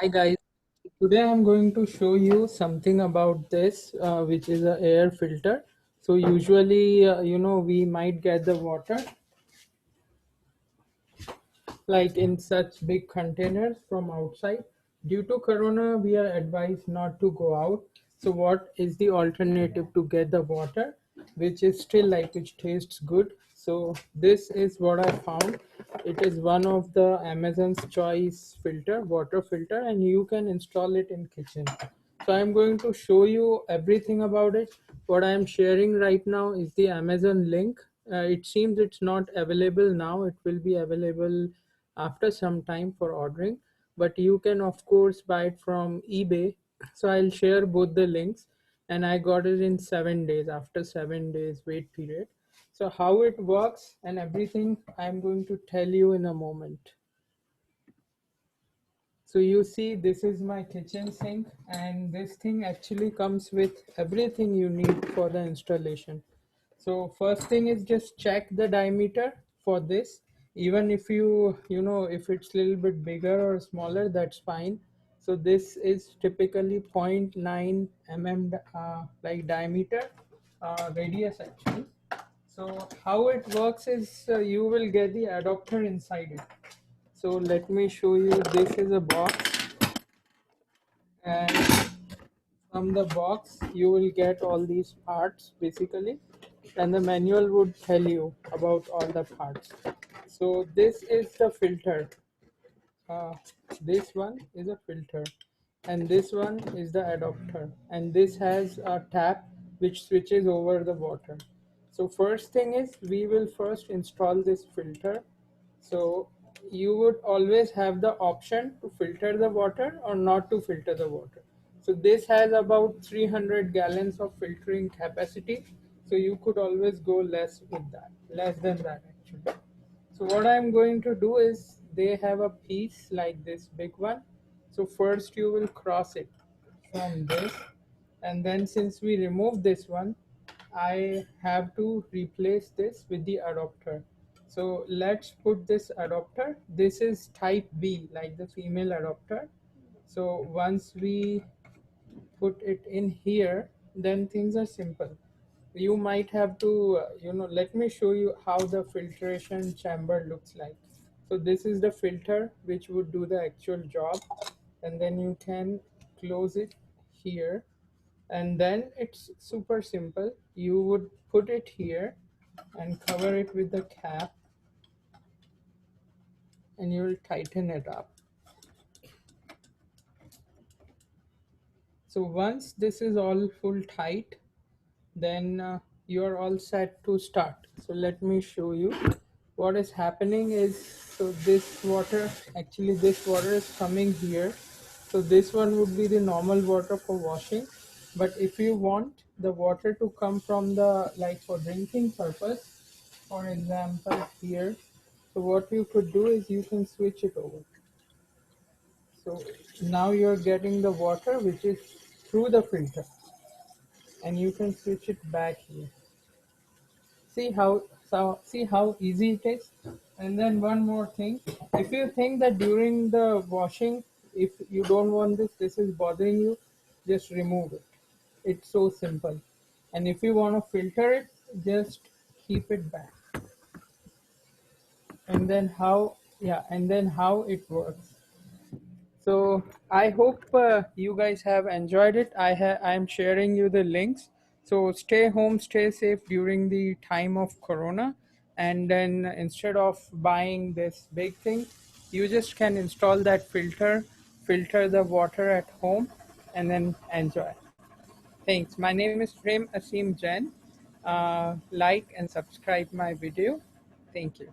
Hi guys, today I'm going to show you something about this, which is a air filter. So usually, we might get the water like in such big containers from outside. Due to corona, we are advised not to go out. So what is the alternative to get the water, which is still like which tastes good? So this is what I found. It is one of the Amazon's choice filter, water filter, and you can install it in kitchen. So I'm going to show you everything about it. What I'm sharing right now is the Amazon link. It seems it's not available now. It will be available after some time for ordering, but you can of course buy it from eBay. So I'll share both the links, and I got it in 7 days after 7 days wait period. So how it works and everything I'm going to tell you in a moment. So you see, this is my kitchen sink, and this thing actually comes with everything you need for the installation. So first thing is just check the diameter for this. Even if if it's a little bit bigger or smaller, that's fine. So this is typically zero point 0.9 mm like diameter, radius actually. So how it works is you will get the adapter inside it. So let me show you. This is a box, and from the box you will get all these parts basically, and the manual would tell you about all the parts. So this is the filter. uh, this one is a filter, and this one is the adapter, and this has a tap which switches over the water. So first thing is we will first install this filter. So you would always have the option to filter the water or not to filter the water. So this has about 300 gallons of filtering capacity. So you could always go less with that, less than that actually. So what I'm going to do is they have a piece like this big one. So first you will cross it from this, and then since we remove this one, I have to replace this with the adapter. So let's put this adapter. This is type B, like the female adapter. So once we put it in here, then things are simple. You might have to, let me show you how the filtration chamber looks like. So this is the filter which would do the actual job, and then you can close it here, and then it's super simple. You would put it here and cover it with the cap, and you will tighten it up. So once this is all full tight, then you're all set to start. So let me show you what is happening is, so this water is coming here. So this one would be the normal water for washing, but if you want the water to come from the, like, for drinking purpose, for example here, so what you could do is you can switch it over. So now you're getting the water which is through the filter, and you can switch it back here. See how easy it is. And then one more thing, if you think that during the washing, if you don't want this is bothering you, just remove it. It's so simple. And if you want to filter it, just keep it back. And then how it works. So I hope you guys have enjoyed it. I'm sharing you the links. So stay home, stay safe during the time of Corona, and then instead of buying this big thing, you just can install that filter, filter the water at home, and then enjoy. Thanks. My name is Prem Asim Jain. Like and subscribe my video. Thank you.